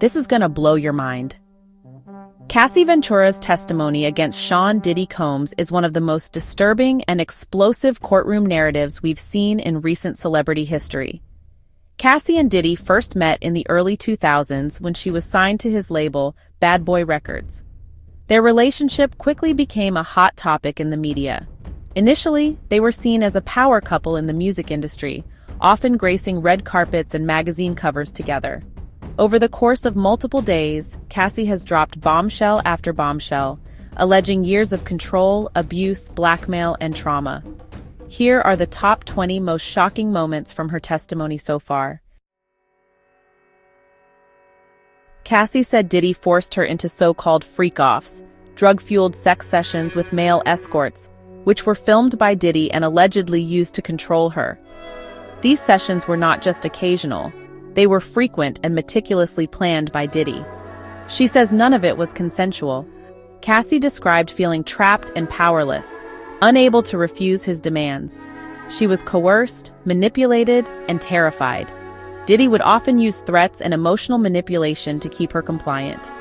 This is gonna blow your mind. Cassie Ventura's testimony against Sean Diddy Combs is one of the most disturbing and explosive courtroom narratives we've seen in recent celebrity history. Cassie and Diddy first met in the early 2000s when she was signed to his label, Bad Boy Records. Their relationship quickly became a hot topic in the media. Initially, they were seen as a power couple in the music industry, often gracing red carpets and magazine covers together. Over the course of multiple days, Cassie has dropped bombshell after bombshell, alleging years of control, abuse, blackmail, and trauma. Here are the top 20 most shocking moments from her testimony so far. Cassie said Diddy forced her into so-called freak-offs, drug-fueled sex sessions with male escorts, which were filmed by Diddy and allegedly used to control her. These sessions were not just occasional. They were frequent and meticulously planned by Diddy. She says none of it was consensual. Cassie described feeling trapped and powerless, unable to refuse his demands. She was coerced, manipulated, and terrified. Diddy would often use threats and emotional manipulation to keep her compliant.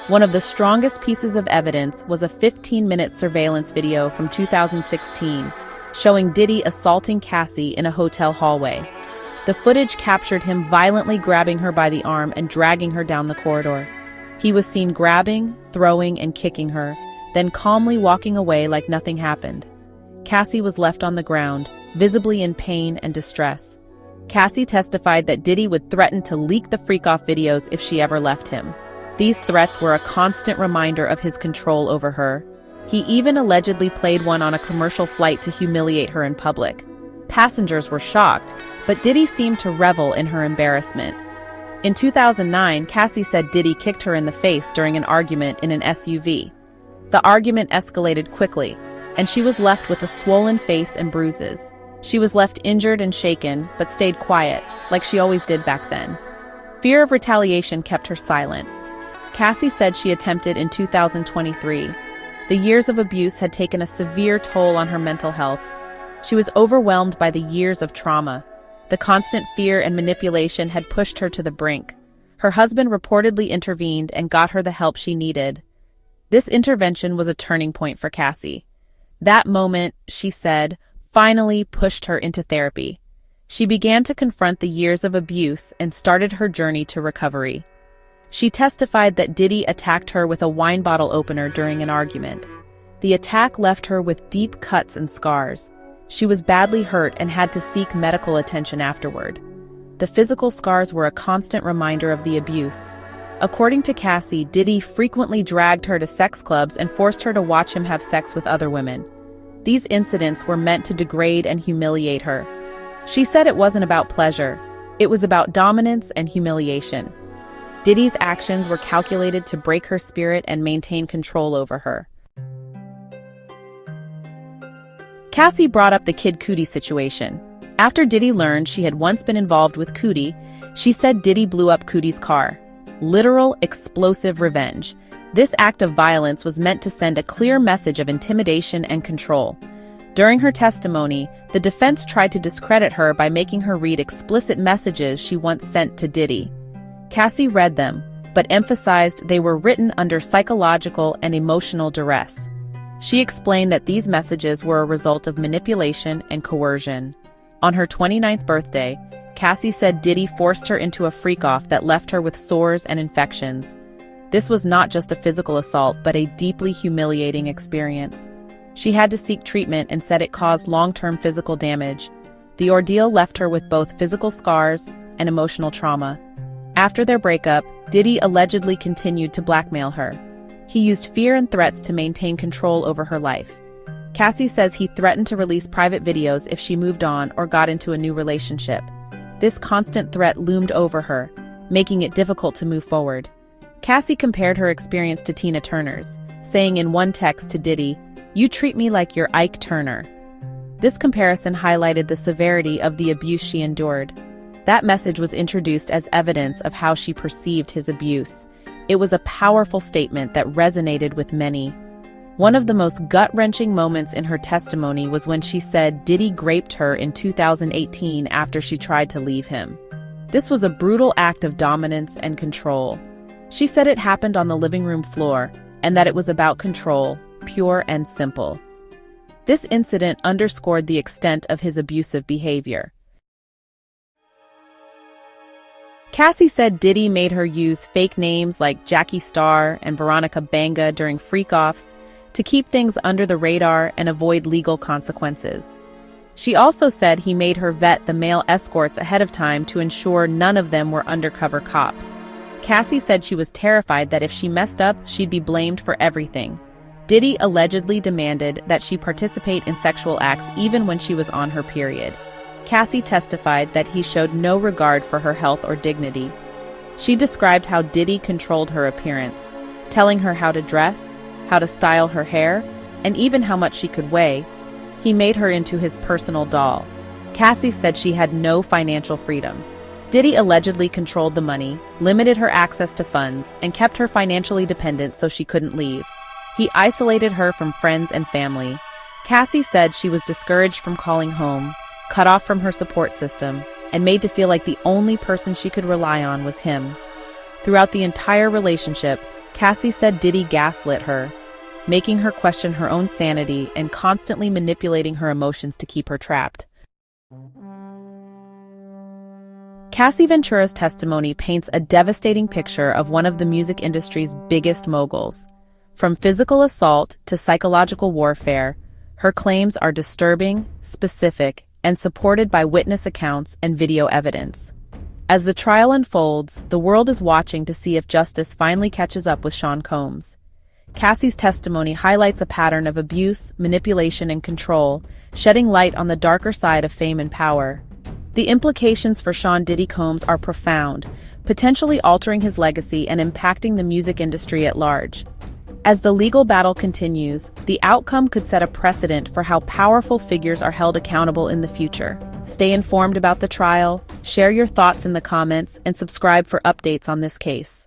One of the strongest pieces of evidence was a 15-minute surveillance video from 2016, showing Diddy assaulting Cassie in a hotel hallway. The footage captured him violently grabbing her by the arm and dragging her down the corridor. He was seen grabbing, throwing, and kicking her, then calmly walking away like nothing happened. Cassie was left on the ground, visibly in pain and distress. Cassie testified that Diddy would threaten to leak the freak-off videos if she ever left him. These threats were a constant reminder of his control over her. He even allegedly played one on a commercial flight to humiliate her in public. Passengers were shocked, but Diddy seemed to revel in her embarrassment. In 2009, Cassie said Diddy kicked her in the face during an argument in an SUV. The argument escalated quickly, and she was left with a swollen face and bruises. She was left injured and shaken, but stayed quiet, like she always did back then. Fear of retaliation kept her silent. Cassie said she attempted in 2023. The years of abuse had taken a severe toll on her mental health. She was overwhelmed by the years of trauma. The constant fear and manipulation had pushed her to the brink. Her husband reportedly intervened and got her the help she needed. This intervention was a turning point for Cassie. That moment, she said, finally pushed her into therapy. She began to confront the years of abuse and started her journey to recovery. She testified that Diddy attacked her with a wine bottle opener during an argument. The attack left her with deep cuts and scars. She was badly hurt and had to seek medical attention afterward. The physical scars were a constant reminder of the abuse. According to Cassie, Diddy frequently dragged her to sex clubs and forced her to watch him have sex with other women. These incidents were meant to degrade and humiliate her. She said it wasn't about pleasure. It was about dominance and humiliation. Diddy's actions were calculated to break her spirit and maintain control over her. Cassie brought up the Kid Cudi situation. After Diddy learned she had once been involved with Cudi, she said Diddy blew up Cudi's car. Literal, explosive revenge. This act of violence was meant to send a clear message of intimidation and control. During her testimony, the defense tried to discredit her by making her read explicit messages she once sent to Diddy. Cassie read them, but emphasized they were written under psychological and emotional duress. She explained that these messages were a result of manipulation and coercion. On her 29th birthday, Cassie said Diddy forced her into a freak-off that left her with sores and infections. This was not just a physical assault, but a deeply humiliating experience. She had to seek treatment and said it caused long-term physical damage. The ordeal left her with both physical scars and emotional trauma. After their breakup, Diddy allegedly continued to blackmail her. He used fear and threats to maintain control over her life. Cassie says he threatened to release private videos if she moved on or got into a new relationship. This constant threat loomed over her, making it difficult to move forward. Cassie compared her experience to Tina Turner's, saying in one text to Diddy, "You treat me like you're Ike Turner." This comparison highlighted the severity of the abuse she endured. That message was introduced as evidence of how she perceived his abuse. It was a powerful statement that resonated with many. One of the most gut-wrenching moments in her testimony was when she said Diddy raped her in 2018 after she tried to leave him. This was a brutal act of dominance and control. She said it happened on the living room floor, and that it was about control, pure and simple. This incident underscored the extent of his abusive behavior. Cassie said Diddy made her use fake names like Jackie Starr and Veronica Banga during freak-offs to keep things under the radar and avoid legal consequences. She also said he made her vet the male escorts ahead of time to ensure none of them were undercover cops. Cassie said she was terrified that if she messed up, she'd be blamed for everything. Diddy allegedly demanded that she participate in sexual acts even when she was on her period. Cassie testified that he showed no regard for her health or dignity. She described how Diddy controlled her appearance, telling her how to dress, how to style her hair, and even how much she could weigh. He made her into his personal doll. Cassie said she had no financial freedom. Diddy allegedly controlled the money, limited her access to funds, and kept her financially dependent so she couldn't leave. He isolated her from friends and family. Cassie said she was discouraged from calling home, cut off from her support system, and made to feel like the only person she could rely on was him. Throughout the entire relationship, Cassie said Diddy gaslit her, making her question her own sanity and constantly manipulating her emotions to keep her trapped. Cassie Ventura's testimony paints a devastating picture of one of the music industry's biggest moguls. From physical assault to psychological warfare, her claims are disturbing, specific, and supported by witness accounts and video evidence. As the trial unfolds, the world is watching to see if justice finally catches up with Sean Combs. Cassie's testimony highlights a pattern of abuse, manipulation, and control, shedding light on the darker side of fame and power. The implications for Sean Diddy Combs are profound, potentially altering his legacy and impacting the music industry at large. As the legal battle continues, the outcome could set a precedent for how powerful figures are held accountable in the future. Stay informed about the trial, share your thoughts in the comments, and subscribe for updates on this case.